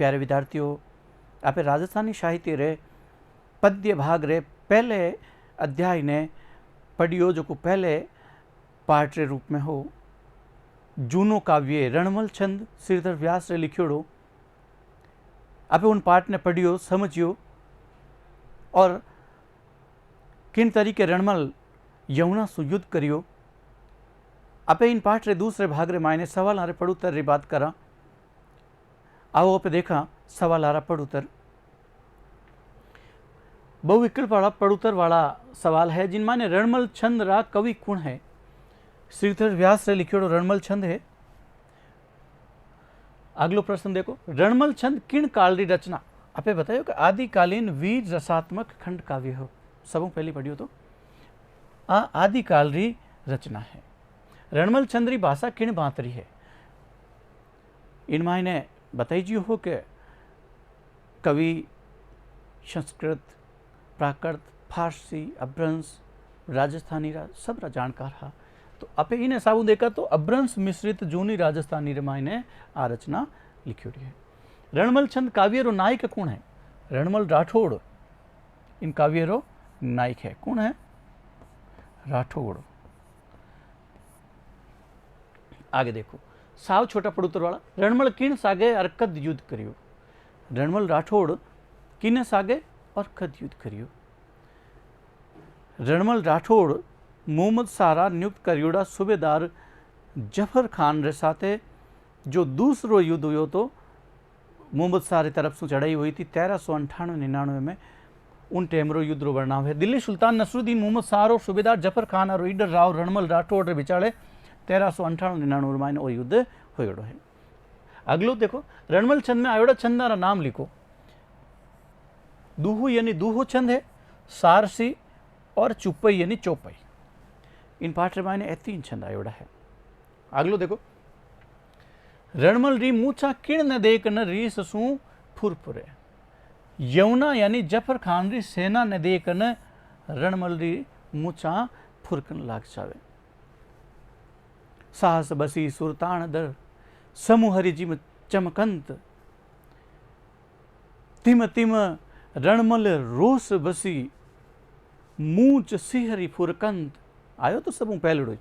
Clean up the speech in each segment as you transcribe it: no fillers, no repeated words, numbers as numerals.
प्यारे विद्यार्थियों, आप राजस्थानी साहित्य रे पद्य भाग रे पहले अध्याय ने पढ़ियो, जो को पहले पाठ रे रूप में हो। जूनो काव्य रणमल छंद श्रीधर व्यास रे लिखियोड़ो। आप उन पाठ ने पढ़ियो, समझियो और किन तरीके रणमल यमुना सु युद्ध करियो। आप इन पाठ रे दूसरे भाग रे मायने सवाल आरे पड़ुतर री बात करा। आओ आप देखा सवाल आरा पड़ुतर। बहुविकल्प वाला पड़ुतर वाला सवाल है, जिन माने रणमल छंद रा कवि कौन है। श्रीधर व्यास रे लिखियोड़ो रणमल छंद है। अगलो प्रश्न देखो, रणमल छंद किन काल री रचना। आपे बतायो कि आदिकालीन वीर रसात्मक खंड काव्य हो। सबों पहली पढ़ियो तो आदिकाल री रचना है। रणमल छंद री भाषा किन बातरी है। इन मायने बताइए हो कि कवि संस्कृत, प्राकृत, फारसी, अभ्रंश, राजस्थानी रा सब रा जानकार हा। तो आपे इन हिसाब देखा तो अभ्रंश मिश्रित जूनी राजस्थानी रे मायने आ रचना लिखियोड़ी है। रणमल छंद काव्य रो नायक कौन है। रणमल राठौड़ इन काव्य रो नायक है। कौन है। राठौड़। आगे देखो, साव छोटा पड़ुतर वाला, रणमल किन सागे अरकद युद्ध करियो। रणमल राठौड़ किन सागे अरकद युद्ध करियो। रणमल राठौड़ मोहम्मद सारा नियुक्त करियोड़ा सूबेदार जफर खान रे साथे जो दूसरो युद्ध हुयो तो मोहम्मद सारे तरफ से चढ़ाई हुई थी 1398-99 में। उन टेम रो युद्ध रो वर्णन है। दिल्ली सुल्तान नसरुद्दीन मोहम्मद सारो सूबेदार जफर खान और ईडर राव रणमल राठौड़ रे बिचाले 1398-99 में वो युद्ध होयोड़ो है। अगलो देखो, रणमल छंद में आयोड़ा छंद रा नाम लिखो। दूहू यानी दूहो छंद है, सारसी और चुपई यानी चौपई। इन पाठ रे मायने 3 छंद आयोड़ा है। अगलो देखो, रणमल री मूछा किण न देख न रीस सू फुरफुरे। यमुना यानी जफर खान री सेना ने देख न रणमल री मूछा फुरकन लाग जावे। साहस बसी सुरतान दर समूहरि जिम चमकंत। तिम तिम रणमल रोस बसी मूच सिहरी फुरकंत। आयो तो सब पहलड़ो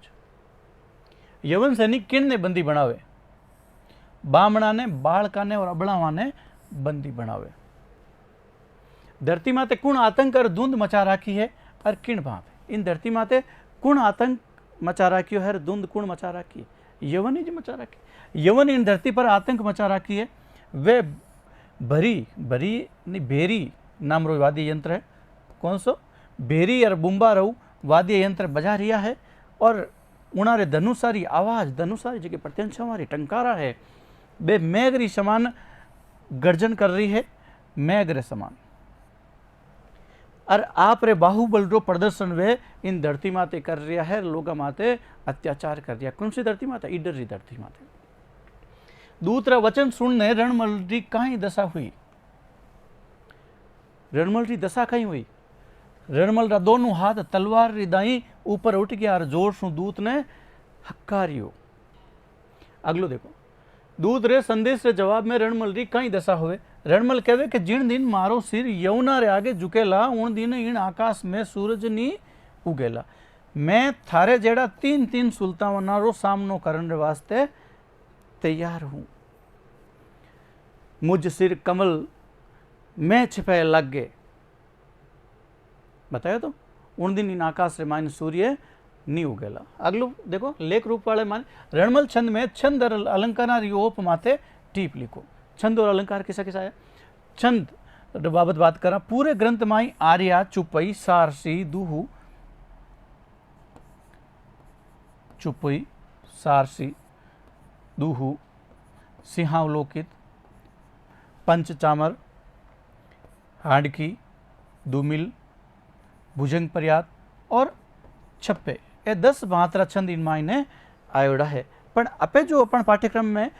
यवन सैनिक किन ने बंदी बनावे। बामणा ने, बालका ने और अबड़ावा ने बंदी बनावे। धरती माते कुण आतंक और धुंध मचा राखी है और किण भाव। इन धरती माते कुण आतंक मचा राखियो है, धुंध कुण मचा राखी है। यवन ही जो मचा राखी। यवन इन धरती पर आतंक मचा राखी है। वे भरी नहीं भेरी नाम रो वाद्य यंत्र है। कौन सो भेरी और बुम्बा रो वाद्य यंत्र बजा रिया है। और उनारे धनुषारी आवाज, धनुषारी जगह प्रत्यंशवारी टंकारा है। बे मेघरी समान गर्जन कर रही है, मेघ रे समान। और आप रे बाहुबल रो प्रदर्शन वे इन धरती माते कर रिया है। लोगा माते अत्याचार कर रिया। कौन सी धरती माते। इडर री धरती माते। दूसरा वचन सुनने रणमल री काई दशा हुई। रणमल री दशा कहीं हुई। रणमल रा दोनों हाथ तलवार री दाई ऊपर उठ गया और जोर से दूत ने हक्कारियो। अगलो देखो, दूत रे संदेश रे जवाब में रणमल री कई दशा हुए। रणमल कहवे कि जिन दिन मारो सिर यमुना रे आगे झुकेला, उन दिन इन आकाश में सूरज नी उगेला। मैं थारे जेड़ा 3-3 सुल्ताना रो सामनो करने वास्ते तैयार हूं। मुझ सिर कमल मैं छिपे लग गए। बताया तो उन दिन इन आकाश रे मायने सूर्य नहीं उगेला। अगलो देखो, लेख रूप वाले माने रणमल छंद में छंद और अलंकार ओप माथे टीप लिखो। छंद और अलंकार किसा किसा है। छंद बाबत बात करा, पूरे ग्रंथ माई आर्या, चुपई, सारसी, दूहू, चुपई, सारसी, दूहू, सिंहावलोकित, पंचचामर, हांडकी, दुमिल, भुजंग पर्यात और छप्पे, ये 10 मात्रा छंद इन मायने आयोड़ा है। पर अपे जो अपन पाठ्यक्रम में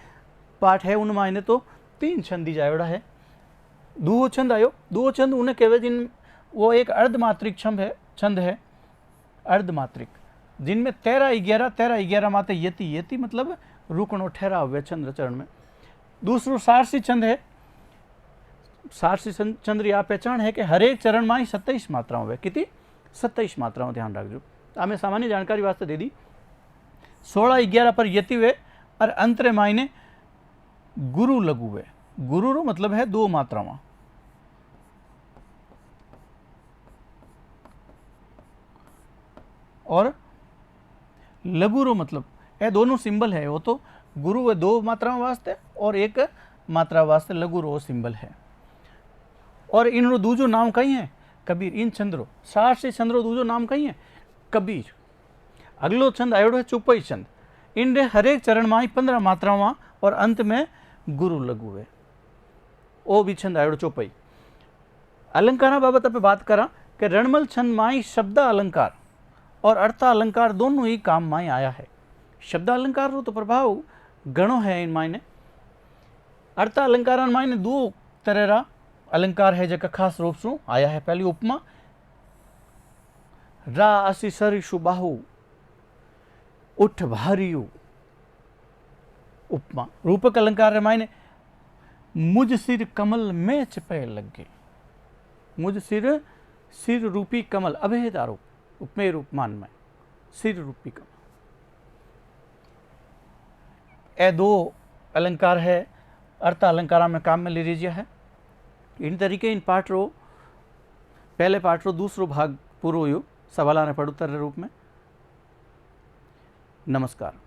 पाठ है उन मायने तो 3 छंद ही आयोड़ा है। दूहो छंद आयो। दूहो छंद उन्हें कहवे जिन वो एक अर्धमात्रिक छंद है। अर्धमात्रिक जिनमें 13-11 माते यति मतलब रुकनो ठहरा हुए छंद चरण में। दूसरो सारसी छंद है। सारसी चंद्र आ पहचान है कि हर एक चरण में ही 27 मात्राओं है। कितनी? 27 मात्राओं, ध्यान रखो। आमें सामान्य जानकारी वास्ते दे दी। 16-11 पर यति वे और अंतरे मायने गुरु लघु वे। गुरु रो मतलब है 2 मात्राओं, और लघु रो मतलब ये दोनों सिंबल है। वो तो गुरु व 2 मात्राओं वास्ते और 1 मात्रा वास्ते लघु रो सिंबल है। और इन रो दूजो नाम कहीं है? कबीर। इन चंद्रो सारसी चंद्रो दूजो नाम कहीं है? कबीर। अगलो छंद आयोडो है चौपाई छंद। इन हर एक चरण में 15 मात्राओं और अंत में गुरु लघु है। ओ भी छंद आयोडो चौपाई। अलंकार बाबत आप बात करा कि रणमल छंद में शब्द अलंकार और अर्थ अलंकार दोनों ही काम में आया है। शब्द अलंकार रो तो प्रभाव घणो है इन मायने। अर्थ अलंकार मायने 2 तरह रा अलंकार है जका खास रूप से आया है। पहली उपमा, रा असी सरिषु बाहु उठ भारियु। उपमा। रूपक अलंकार मायने मुझ सिर कमल में चिपे लगे। मुझ सिर, सिर रूपी कमल, अभेद आरोप, उपमेय उपमान में सिर रूपी कमल। ए 2 अलंकार है अर्थ अलंकार में काम में ले लीजिए है। इन तरीके इन पाठ रो पहले पाठ रो दूसरो भाग पूरो हुयो सवाल ने पड़ उत्तर रूप में। नमस्कार।